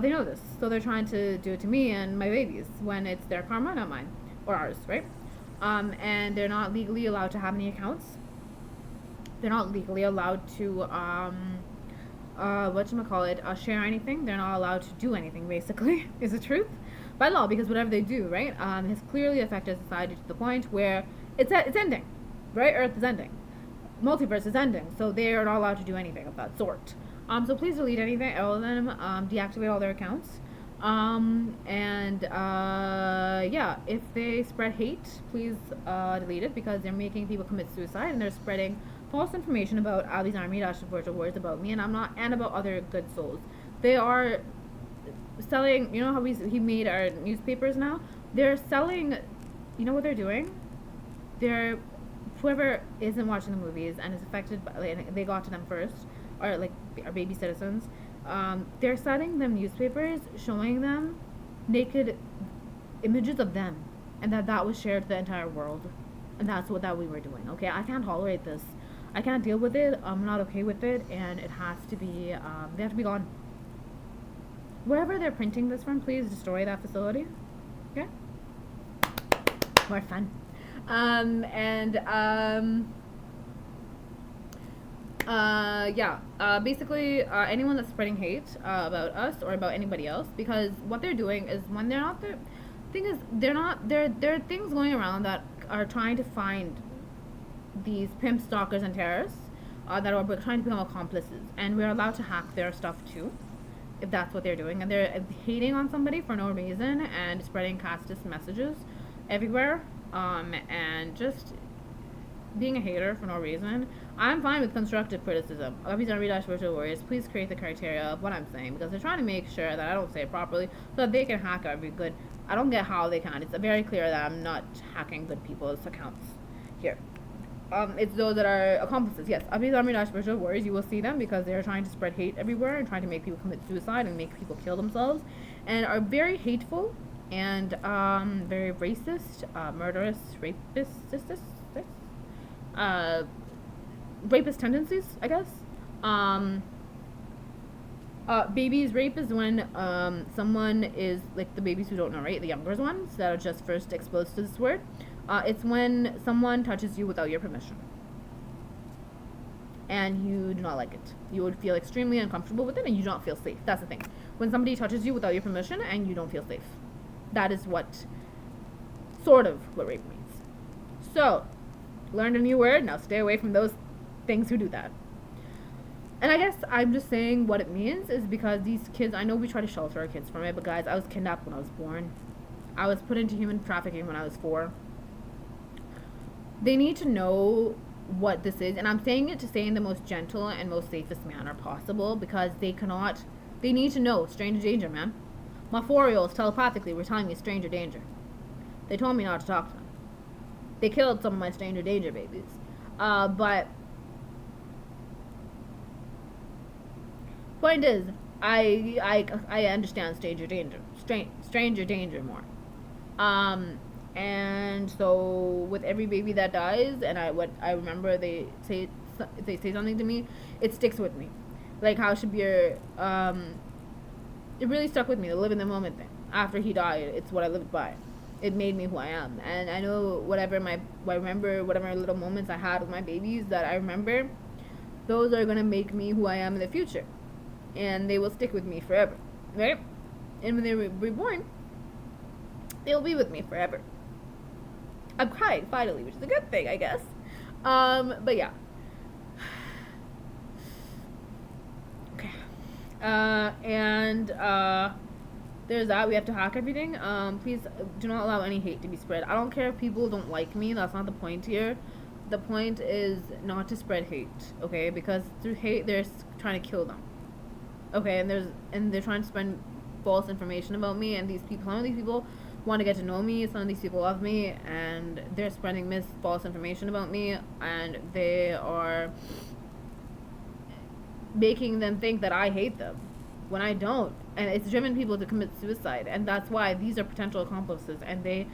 They know this, so they're trying to do it to me and my babies when it's their karma, not mine or ours, right? And they're not legally allowed to have any accounts. They're not legally allowed to share anything. They're not allowed to do anything, basically, is the truth. By law, because whatever they do, right, has clearly affected society to the point where it's ending, right? Earth is ending. Multiverse is ending, so they are not allowed to do anything of that sort. So please delete anything, all of them, deactivate all their accounts. Yeah, if they spread hate, please delete it, because they're making people commit suicide, and they're spreading false information about Abby's Army virtual words about me, and about other good souls. They are selling, you know how he made our newspapers now? They're selling, you know what they're doing? They're, whoever isn't watching the movies and is affected by, like, they got to them first, or like our baby citizens, they're selling them newspapers showing them naked images of them, and that was shared to the entire world, and that's what that we were doing. Okay, I can't tolerate this. I can't deal with it. I'm not okay with it, and it has to be. They have to be gone. Wherever they're printing this from, please destroy that facility. Okay. More fun. Basically, anyone that's spreading hate about us or about anybody else, because what they're doing is, when they're not there, thing is, there are things going around that are trying to find these pimps, stalkers, and terrorists that are trying to become accomplices, and we're allowed to hack their stuff too, if that's what they're doing, and they're hating on somebody for no reason and spreading casteist messages everywhere, and just being a hater for no reason. I'm fine with constructive criticism. Please don't read virtual warriors. Please create the criteria of what I'm saying, because they're trying to make sure that I don't say it properly so that they can hack every good. I don't get how they can. It's very clear that I'm not hacking good people's accounts here. It's those that are accomplices. Yes, Abby's Army virtual warriors. You will see them because they're trying to spread hate everywhere and trying to make people commit suicide and make people kill themselves, and are very hateful and very racist, murderous, rapist tendencies, I guess. Babies rape is when someone is, like, the babies who don't know, right? The younger ones that are just first exposed to this word. It's when someone touches you without your permission, and you do not like it. You would feel extremely uncomfortable with it, and you do not feel safe. That's the thing. When somebody touches you without your permission and you don't feel safe, that is what rape means. So, learned a new word. Now stay away from those things who do that. And I guess I'm just saying what it means is because these kids, I know we try to shelter our kids from it, but guys, I was kidnapped when I was born. I was put into human trafficking when I was 4. They need to know what this is, and I'm saying it to say in the most gentle and most safest manner possible, because they need to know stranger danger, man. My 4-year-olds telepathically were telling me stranger danger. They told me not to talk to them. They killed some of my stranger danger babies. But point is, I understand stranger danger more. And so with every baby that dies, and I remember they say something to me, it sticks with me. Like how Shabir, it really stuck with me, the live in the moment thing. After he died, it's what I lived by. It made me who I am. And I know I remember whatever little moments I had with my babies that I remember, those are gonna make me who I am in the future. And they will stick with me forever, right? And when they're reborn, they'll be with me forever. I'm crying finally, which is a good thing, I guess. But yeah. Okay. There's that. We have to hack everything. Please do not allow any hate to be spread. I don't care if people don't like me. That's not the point here. The point is not to spread hate, okay? Because through hate, they're trying to kill them. Okay, and they're trying to spread false information about me, and some of these people want to get to know me, some of these people love me, and they're spreading false information about me, and they are making them think that I hate them when I don't, and it's driven people to commit suicide, and that's why these are potential accomplices, and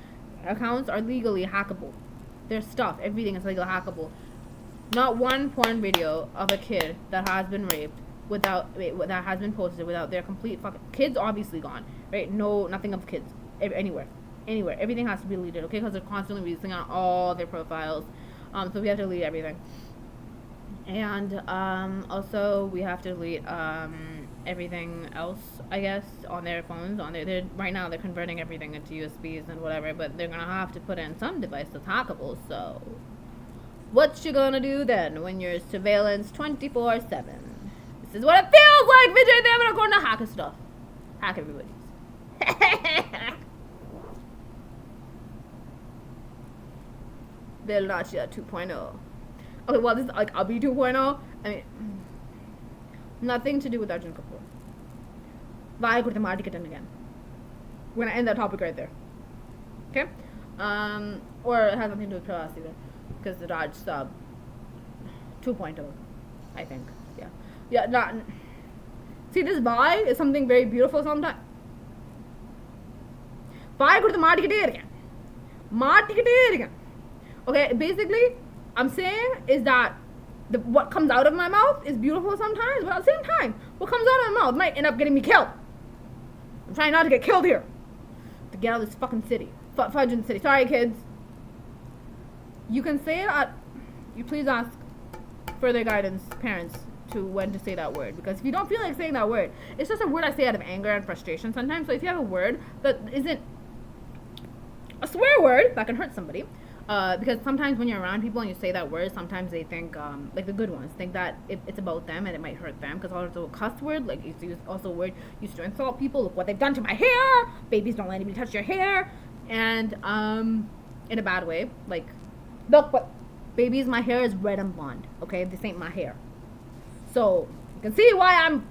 accounts are legally hackable. Their stuff, everything is legally hackable. Not one porn video of a kid that has been raped that has been posted without their complete kids obviously gone, right? No, nothing of kids anywhere. Everything has to be deleted, okay? Because they're constantly releasing on all their profiles, so we have to delete everything. And also we have to delete everything else, I guess, on their phones. On their, right now they're converting everything into USBs and whatever, but they're gonna have to put in some device that's hackable. So what you gonna do then when you're surveillance 24/7? This is what it feels like, Vijay. They're gonna hack stuff, hack everybody's. Belnacia 2.0. Okay, well, this is like Abhi 2.0. I mean, nothing to do with Arjun Kapoor. Why could the Marty get in again? We're gonna end that topic right there. Okay? Or it has nothing to do with Pravas either. Because the Raj sub 2.0, I think. Yeah. Yeah, not. See, this why is something very beautiful sometimes. Why could the Marty get again? Marty get again. Okay, basically, I'm saying is that what comes out of my mouth is beautiful sometimes, but at the same time, what comes out of my mouth might end up getting me killed. I'm trying not to get killed here. To get out of this fucking city. Fudging city. Sorry, kids. You can say it at... You please ask further guidance, parents, to when to say that word. Because if you don't feel like saying that word, it's just a word I say out of anger and frustration sometimes. So if you have a word that isn't a swear word, that can hurt somebody. Because sometimes when you're around people and you say that word, sometimes they think, like the good ones, think that it's about them and it might hurt them. Because also a cuss word, like it's also a word used to insult people. Look what they've done to my hair. Babies don't let anybody touch your hair. And in a bad way, like, look, but babies, my hair is red and blonde. Okay, this ain't my hair. So you can see why I'm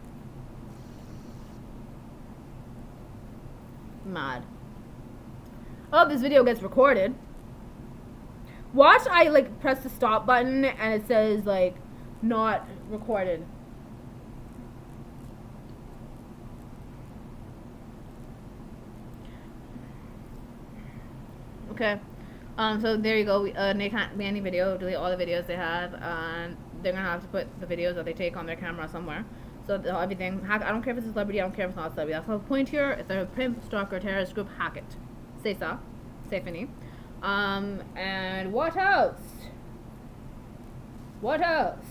mad. Oh, this video gets recorded. Watch, I like press the stop button and it says like not recorded. Okay. So there you go. They can't ban any video, delete all the videos they have. They're gonna have to put the videos that they take on their camera somewhere. So everything, hack. I don't care if it's a celebrity. I don't care if it's not a celebrity. That's the point here. If they're a pimp, stalker, terrorist group, hack it. Say so. Say fini. And what else? What else?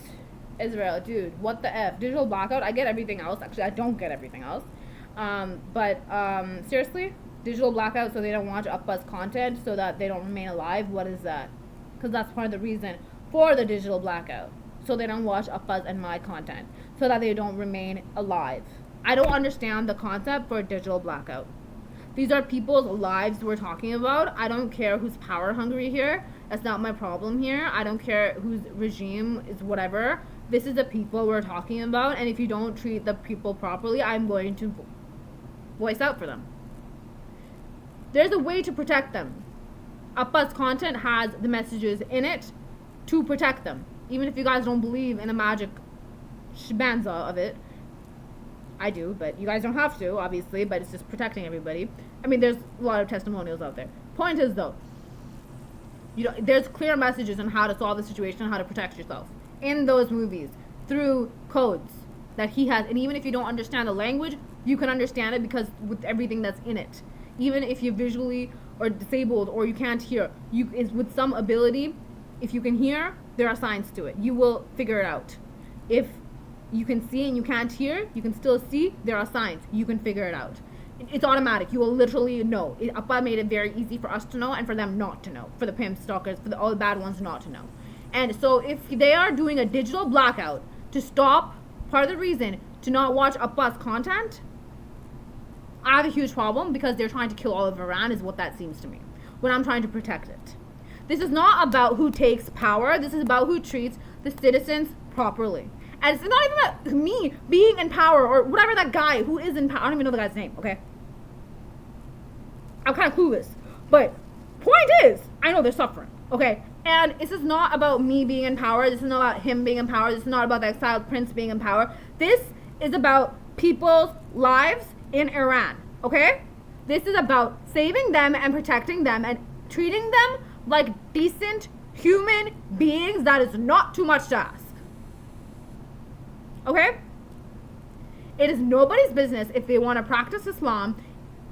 Israel, dude, what the F? Digital blackout, I get everything else. Actually, I don't get everything else. But seriously? Digital blackout so they don't watch Appa's content so that they don't remain alive? What is that? Because that's part of the reason for the digital blackout. So they don't watch Appa's and my content. So that they don't remain alive. I don't understand the concept for digital blackout. These are people's lives we're talking about. I don't care who's power hungry here. That's not my problem here. I don't care whose regime is whatever. This is the people we're talking about. And if you don't treat the people properly, I'm going to voice out for them. There's a way to protect them. Appa's content has the messages in it to protect them. Even if you guys don't believe in the magic shebanza of it. I do, but you guys don't have to, obviously, but it's just protecting everybody. I mean, there's a lot of testimonials out there. Point is, though, there's clear messages on how to solve the situation and how to protect yourself in those movies through codes that he has. And even if you don't understand the language, you can understand it because with everything that's in it. Even if you're visually or disabled or you can't hear, with some ability, if you can hear, there are signs to it. You will figure it out. If you can see and you can't hear, you can still see, there are signs. You can figure it out. It's automatic. You will literally know. Appa made it very easy for us to know and for them not to know. For the pimps, stalkers, for all the bad ones not to know. And so if they are doing a digital blackout to stop, part of the reason to not watch Appa's content, I have a huge problem because they're trying to kill all of Iran is what that seems to me. When I'm trying to protect it. This is not about who takes power. This is about who treats the citizens properly. And it's not even about me being in power or whatever that guy who is in power. I don't even know the guy's name, okay? I'm kind of clueless. But point is, I know they're suffering, okay? And this is not about me being in power. This is not about him being in power. This is not about the exiled prince being in power. This is about people's lives in Iran, okay? This is about saving them and protecting them and treating them like decent human beings. That is not too much to ask. Okay? It is nobody's business if they want to practice Islam.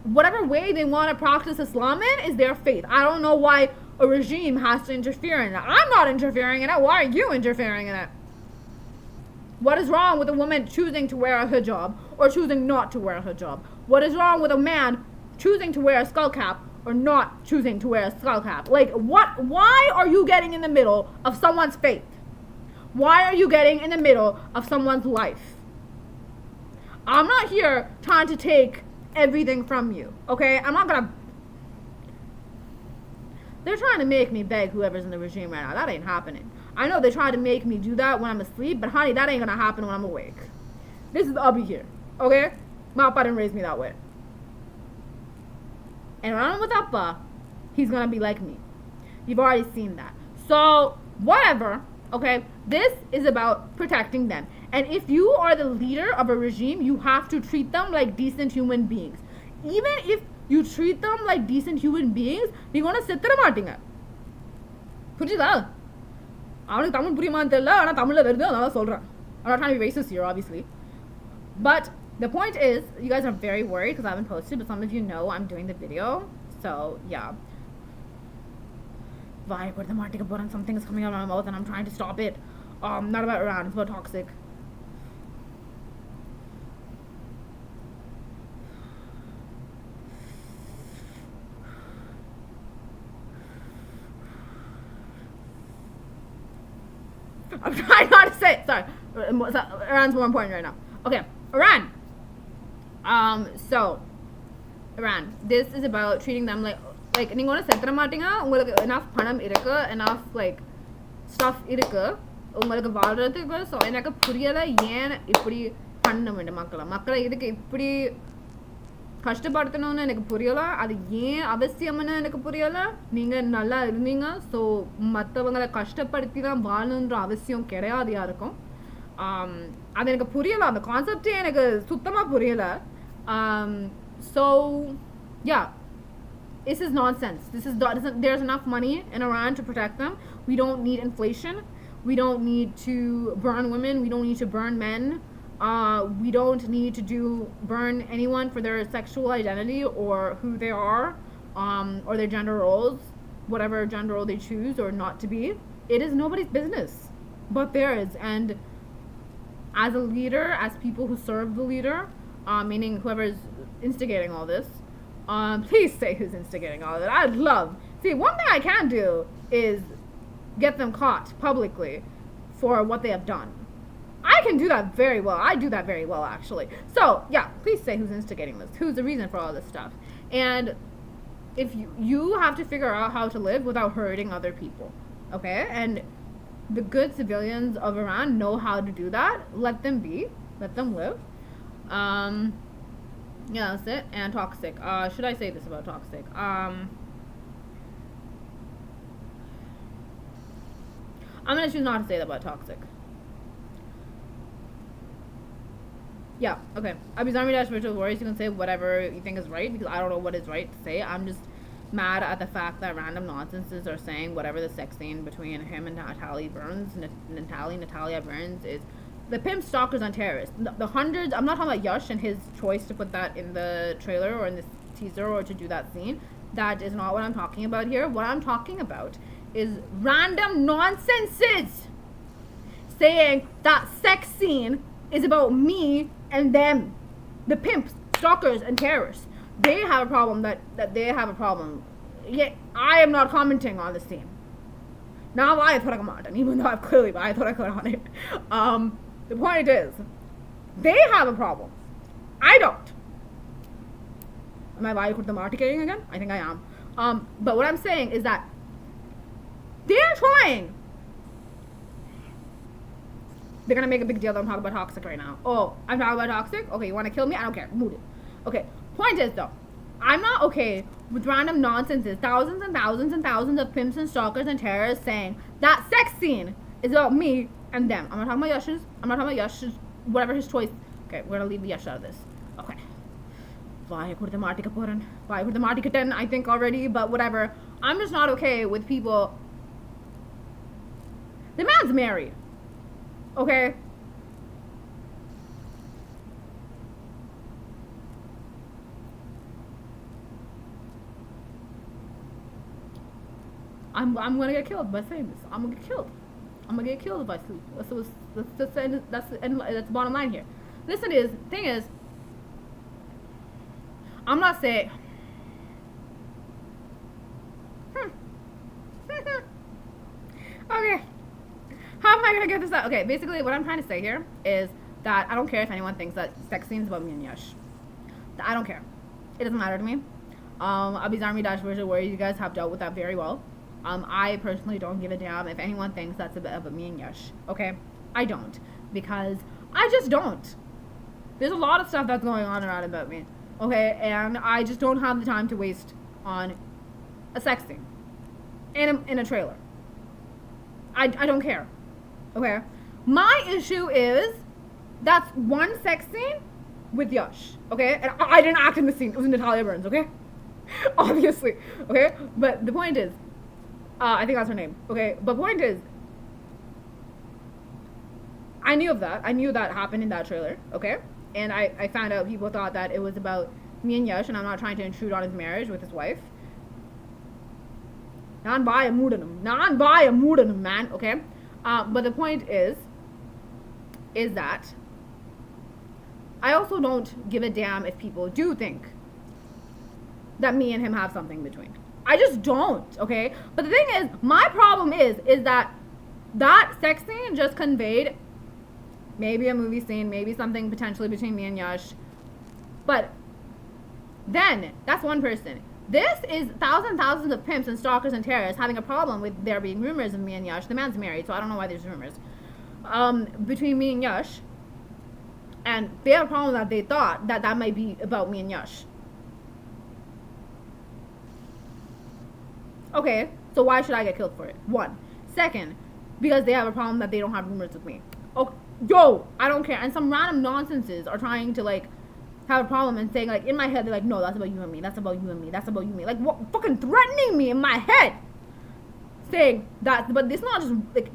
Whatever way they want to practice Islam in is their faith. I don't know why a regime has to interfere in it. I'm not interfering in it. Why are you interfering in it? What is wrong with a woman choosing to wear a hijab or choosing not to wear a hijab? What is wrong with a man choosing to wear a skull cap or not choosing to wear a skull cap? Like, what? Why are you getting in the middle of someone's faith? Why are you getting in the middle of someone's life? I'm not here trying to take everything from you, okay? I'm not gonna... They're trying to make me beg whoever's in the regime right now. That ain't happening. I know they try to make me do that when I'm asleep, but honey, that ain't gonna happen when I'm awake. This is Abby here, okay? My Appa didn't raise me that way. And when I'm with Appa, he's gonna be like me. You've already seen that. So, whatever, okay? This is about protecting them. And if you are the leader of a regime, you have to treat them like decent human beings. Even if you treat them like decent human beings, you're gonna sit there மாட்டீங்க. புரியுதா? அவனுக்கு தமிழ் புரியுமான்னு தெரியல, ஆனா தமிழ்ல வருது, அதனால சொல்றேன். I'm not trying to be racist here, obviously. But the point is, you guys are very worried because I haven't posted, but some of you know I'm doing the video. So, yeah. Why? Where the martika boran? Something is coming out of my mouth and I'm trying to stop it. Not about Iran, it's about toxic. I'm trying not to say it. Sorry. Iran's more important right now. Okay, Iran. So Iran. This is about treating them like நீங்க ஒன்னு செத்துற மாட்டீங்க. உங்களுக்கு enough பணம் இருக்கு, enough like stuff இருக்கு. உங்களுக்கு வாழ்றதுக்கு. So எனக்கு புரியல ஏன் இப்படி பண்ண வேண்டும் மக்களை இதுக்கு இப்படி கஷ்டப்படுத்தணும்னு எனக்கு புரியல. அது ஏன் அவசியம்னு எனக்கு புரியல. நீங்க நல்லா இருந்தீங்க, ஸோ மற்றவங்களை கஷ்டப்படுத்தி தான் வாழணுன்ற அவசியம் கிடையாது யாருக்கும். அது எனக்கு புரியல, அந்த கான்செப்டே எனக்கு சுத்தமாக புரியல. So yeah, this is nonsense. There's enough money in Iran to protect them. We don't need inflation. We don't need to burn women. We don't need to burn men. We don't need to burn anyone for their sexual identity or who they are, or their gender roles, whatever gender role they choose or not to be. It is nobody's business but theirs. And as a leader, as people who serve the leader, meaning whoever's instigating all this, please say who's instigating all of it. I'd love. See, one thing I can do is get them caught publicly for what they have done. I can do that very well. I do that very well, actually. So, yeah, please say who's instigating this. Who's the reason for all this stuff. And if you have to figure out how to live without hurting other people, okay? And the good civilians of Iran know how to do that. Let them be. Let them live. Yeah, that's it. And toxic. Should I say this about toxic? I'm going to choose not to say that about toxic. Yeah, okay. Abizarmi dash virtual worries. You can say whatever you think is right because I don't know what is right to say. I'm just mad at the fact that random nonsenses are saying whatever the sex scene between him and Natalia Burns is. The pimp stalkers on terrorists. The hundreds. I'm not talking about Yash and his choice to put that in the trailer or in this teaser or to do that scene. That is not what I'm talking about here. What I'm talking about is random nonsenses saying that sex scene is about me and them. The pimps, stalkers, and terrorists. They have a problem that they have a problem. Yet I am not commenting on the scene. Now I thought I could, and even though I've clearly, but I thought I could on it. The point is, they have a problem. I don't. Am I lying with the marketing again? I think I am. But what I'm saying is that they're trying. They're gonna make a big deal that I'm talking about toxic right now. Oh, I'm talking about toxic? Okay, you wanna kill me? I don't care. Mood it. Okay, point is though, I'm not okay with random nonsenses. Thousands and thousands and thousands of pimps and stalkers and terrorists saying that sex scene is about me and them. I'm not talking about Yash's. I'm not talking about Yash's, whatever his choice. Okay, we're gonna leave the Yash out of this. Okay. Why could the Martika Puran? Why could the Martika 10? I think already, but whatever. I'm just not okay with people. The man's married. Okay? I'm gonna get killed by saying this. I'm gonna get killed. I'm gonna get killed if I sleep. That's the bottom line here. Thing is, I'm not saying. Okay. How am I gonna get this out? Okay, basically what I'm trying to say here is that I don't care if anyone thinks that sex scenes about me and Yash. I don't care. It doesn't matter to me. Abhi's Army Dash version where you guys have dealt with that very well. I personally don't give a damn if anyone thinks that's about me and Yash. Okay? I don't. Because I just don't. There's a lot of stuff that's going on around about me. Okay? And I just don't have the time to waste on a sex scene. In a trailer. I don't care. Okay? My issue is that's one sex scene with Yash. Okay? And I didn't act in the scene. It was Natalia Burns. Okay? Obviously. Okay? But the point is, I think that's her name. Okay? But point is, I knew of that. I knew that happened in that trailer. Okay? And I found out people thought that it was about me and Yash, and I'm not trying to intrude on his marriage with his wife. Non-buy-a-mood-in-him, man. Okay? But the point is that I also don't give a damn if people do think that me and him have something between. I just don't, okay? But the thing is, my problem is that sex scene just conveyed maybe a movie scene, maybe something potentially between me and Yash. But then, that's one person. This is thousands of pimps and stalkers and terrorists having a problem with there being rumors of me and Yash. The man's married, so I don't know why there's rumors. Between me and Yash. And they have a problem that they thought that might be about me and Yash. Okay, so why should I get killed for it? One. Second, because they have a problem that they don't have rumors with me. Oh, yo, I don't care. And some random nonsenses are trying to, like, have a problem and saying, like, in my head, they're like, no, that's about you and me. That's about you and me. That's about you and me. Like, what? Fucking threatening me in my head. Saying that, but it's not just, like,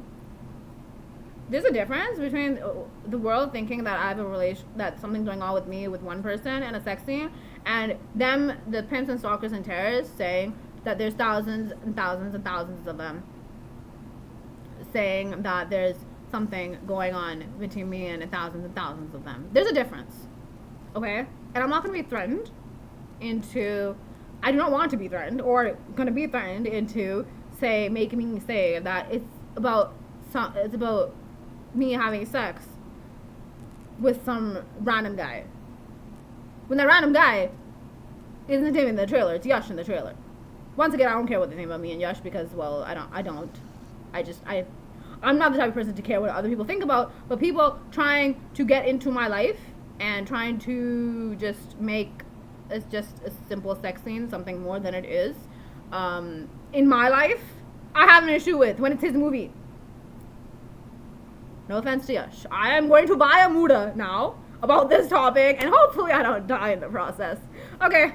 there's a difference between the world thinking that I have a relation, that something's going on with me with one person and a sex scene, and them, the pimps and stalkers and terrorists, saying that there's thousands and thousands and thousands of them saying that there's something going on between me and thousands of them. There's a difference, okay? And I'm not going to be threatened into, I do not want to be threatened or going to be threatened into, making me say that it's about me having sex with some random guy. When that random guy isn't even in the trailer, it's Yash in the trailer. Once again, I don't care what they think about me and Yash because, well, I'm not the type of person to care what other people think about, but people trying to get into my life and trying to just make it's just a simple sex scene something more than it is. In my life, I have an issue with when it's his movie. No offense to Yash. I am going to buy a Muda now about this topic, and hopefully I don't die in the process. Okay.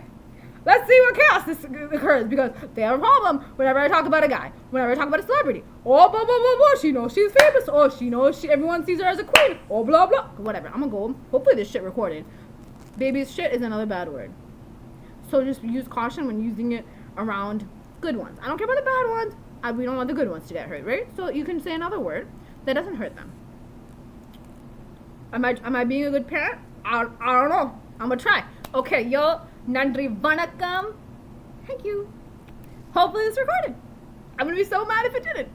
Let's see what chaos this occurs, because they have a problem whenever I talk about a guy, whenever I talk about a celebrity. Oh, blah, blah, blah, blah, she knows she's famous. Oh, she knows everyone sees her as a queen. Oh, blah, blah. Whatever, I'm gonna go. Hopefully this shit recorded. Baby's shit is another bad word. So just use caution when using it around good ones. I don't care about the bad ones. We don't want the good ones to get hurt, right? So you can say another word that doesn't hurt them. Am I being a good parent? I don't know. I'm gonna try. Okay, yo. Nandri vanakkam. Thank you. Hopefully this recorded. I'm gonna be so mad if it didn't.